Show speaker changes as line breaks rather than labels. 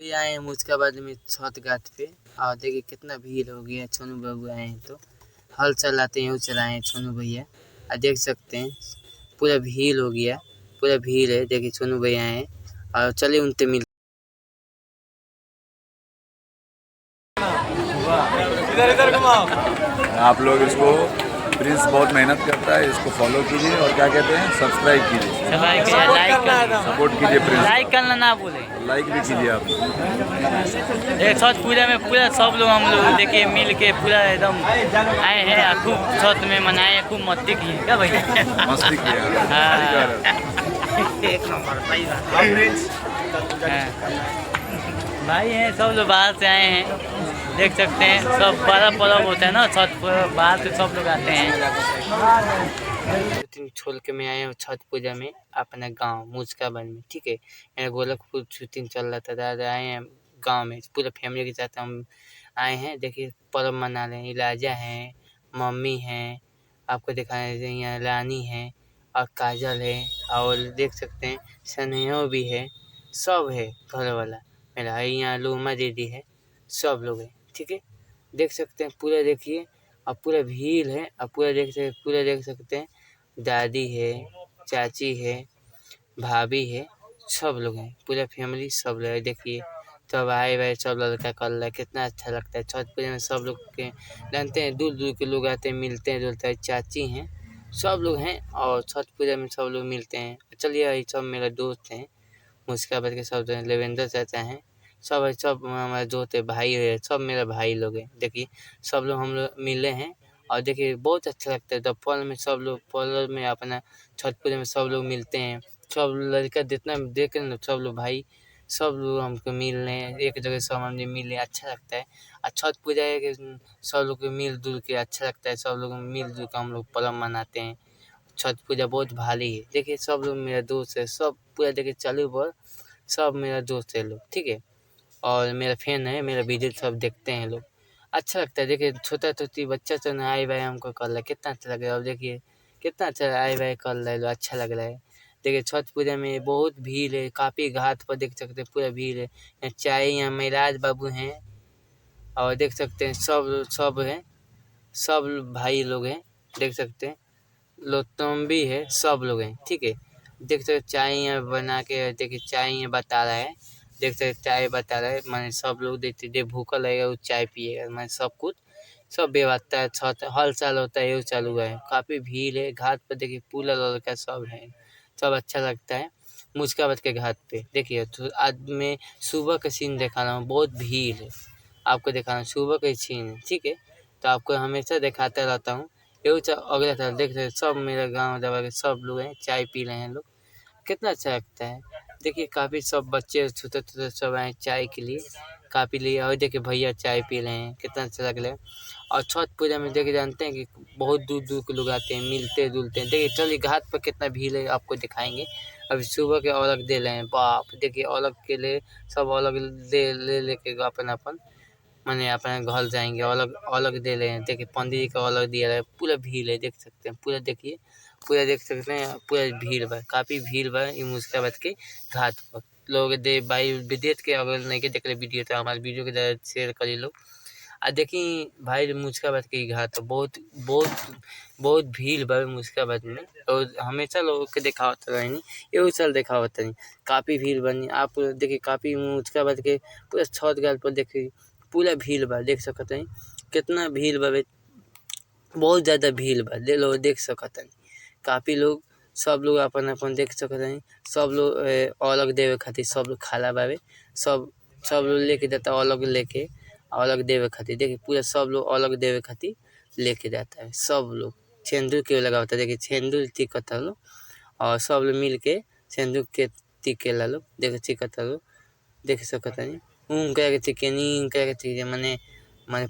ये आए हैं मुझकाबाद में छठ घाट पे और देखिए कितना भीड़ हो गया। छोनू बाबू आए हैं तो हल चलाते हैं, यूँ चलाए हैं छोनू भैया। और देख सकते हैं पूरा भीड़ हो गया, पूरा भीड़ है। देखिए छोनू भैया आए हैं और चलिए उनसे मिल।
इधर इधर घुमाओ। आप लोग इसको प्रिंस बहुत मेहनत करता है, इसको फॉलो कीजिए और क्या कहते हैं सब्सक्राइब कीजिए, सपोर्ट कीजिए प्रिंस।
लाइक करना ना भूलें,
लाइक भी कीजिए आप।
छठ पूजा में पूरा सब लोग हम लोग देखिए मिल के पूरा एकदम आए हैं, खूब छठ में मनाए, खूब मस्ती किए क्या भैया।
मस्ती किया।
एक नंबर सही भाई हैं, सब लोग बाहर से आए हैं। देख सकते हैं सब बड़ा पर्व होता है ना छठ, बाहर से सब लोग आते हैं। छोड़ के मैं आया हूँ छठ पूजा में अपना गांव मुझकाबाद में, ठीक है। यहाँ गोरखपुर शूटिंग चल रहा था, दादा आए हैं गांव में पूरा फैमिली के साथ हम आए हैं। देखिए पर्व मना रहे हैं, इलाजा हैं, मम्मी हैं, आपको दिखाने यहाँ रानी है और काजल है, और देख सकते हैं स्नेहो भी है, सब है घर वाला मेरा, यहाँ लूमा दीदी है, सब लोग हैं, ठीक है। देख सकते हैं पूरा देखिए, और पूरा भीड़ है, और पूरा देख सकते हैं दादी है, चाची है, भाभी है, सब लोग हैं, पूरा फैमिली सब लोग है। देखिए सब आए भाई, सब लड़का कर रहा है, कितना अच्छा लगता है छठ पूजा में। सब लोग के जानते हैं, दूर दूर के लोग आते हैं, मिलते हैं जुलते हैं, चाची हैं, सब लोग हैं, और छठ पूजा में सब लोग मिलते हैं। चलिए ये सब मेरा दोस्त हैं मुझकाबाद के, सब लेवेंद्र चाचा हैं, सब हमारे दोस्त है, भाई है, सब मेरा भाई लोग हैं। देखिए सब लोग हम लोग मिले हैं, और देखिए बहुत अच्छा लगता है। दोपहर में सब लोग पर्व में अपना छठ पूजा में सब लोग मिलते हैं, सब लड़का जितना देख रहे ना, सब लोग भाई सब लोग हमको मिल रहे हैं, एक जगह सब हम मिले, अच्छा लगता है। और छठ पूजा है कि सब लोग मिल जुल के अच्छा लगता है, सब लोग मिल जुल के हम लोग पर्व मनाते हैं। छठ पूजा बहुत भारी है। देखिए सब लोग मेरा दोस्त है, सब पूरा देखिए चालू पर सब मेरा दोस्त है लोग, ठीक है। और मेरा फैन है, मेरा वीडियो सब देखते हैं लोग, अच्छा लगता है। देखिए छोटा छोटी बच्चा तो ना आए भाई हमको कर रहा है, कितना अच्छा लग रहा है। अब देखिए कितना अच्छा आए भाई कर रहा है लोग, अच्छा लग रहा है। देखिए छठ पूजा में बहुत भीड़ है, काफ़ी घाट पर देख सकते हैं पूरा भीड़ है। यहाँ चाय, यहाँ महिराज बाबू हैं, और देख सकते हैं सब सब हैं, सब भाई लोग हैं, देख सकते हैं लोटम है, सब लोग हैं, ठीक है। देख सकते चाय यहाँ बना के, देखिए चाय यहाँ बता रहा है, देख सकते चाय बता रहा है, माने सब लोग देखते जो भूखा लगेगा वो चाय पिएगा, माने सब कुछ सब व्यवस्था है। छठ हर साल होता है, ये चालू हुआ है, काफ़ी भीड़ है घाट पर। देखिए पूरा लड़का सब है, सब अच्छा लगता है मुझकाबाद के घाट पे। देखिए तो आज मैं सुबह का सीन दिखा रहा हूँ, बहुत भीड़ है, आपको दिखाना सुबह का सीन है, ठीक है। तो आपको हमेशा दिखाता रहता हूँ। ये अगला था, देख रहे सब मेरा गाँव दबा के सब लोग हैं, चाय पी रहे हैं लोग, कितना अच्छा लगता है। देखिए काफ़ी सब बच्चे छोटे छोटे सब आए चाय के लिए, काफ़ी लिए, और देखिए भैया चाय पी रहे हैं, कितना अच्छा लग रहा है। और छठ पूजा में देखिए जानते हैं कि बहुत दूर दूर के लोग आते हैं, मिलते जुलते हैं। देखिए चलिए घाट पर कितना भीड़ है आपको दिखाएंगे। अभी सुबह के अलग दे रहे हैं, बाप देखिए अलग के लिए सब अलग ले लेके अपन अपन माने अपने घर जाएंगे, अलग अलग दे रहे हैं। देखिए पंडित जी का अलग दिया रहा है, पूरा भीड़ है, देख सकते हैं पूरा, देखिए पूरा देख सकते हैं पूरा भीड़ बा, काफ़ी भीड़ बा मुझकाबाद के घाट पर। लोग दे भाई विदेश के अगर नहीं के देख रहे वीडियो तो हमारे वीडियो के ज़्यादा शेयर करिए लोग। आ देखिए भाई मुझकाबाद के घाट बहुत बहुत बहुत भीड़ बा मुझकाबाद में, और हमेशा लोगों के दिखावत रहेनी, एगो साल दिखावत नहीं, काफ़ी भीड़ बनी। आप देखिए काफ़ी मुझकाबाद के पूरा छठ घाट पर देखिए पूरा भीड़ बा, देख सकते हैं कितना भीड़ बा, बहुत ज़्यादा भीड़ बा, ले लो देख सकते हैं। काफ़ी लोग सब लोग अपन अपन देख सकते हैं, सब लोग अलग देवे खातिर सब लोग खाला बावे, सब सब लोग लेके जाता है अलग लेके, अलग देवे खातिर। देखिए पूरा सब लोग अलग देवे खातिर लेके जाता है, सब लोग सिंदूर के लगावता है। देखिए सिंदूर टिकता लोग, और सब लोग मिल के सिंदूर के टिकेला लोग, देखिए टिकता लोग, देख सकते हैं। ऊँ कह के टिके नी कह के टिके, माने माने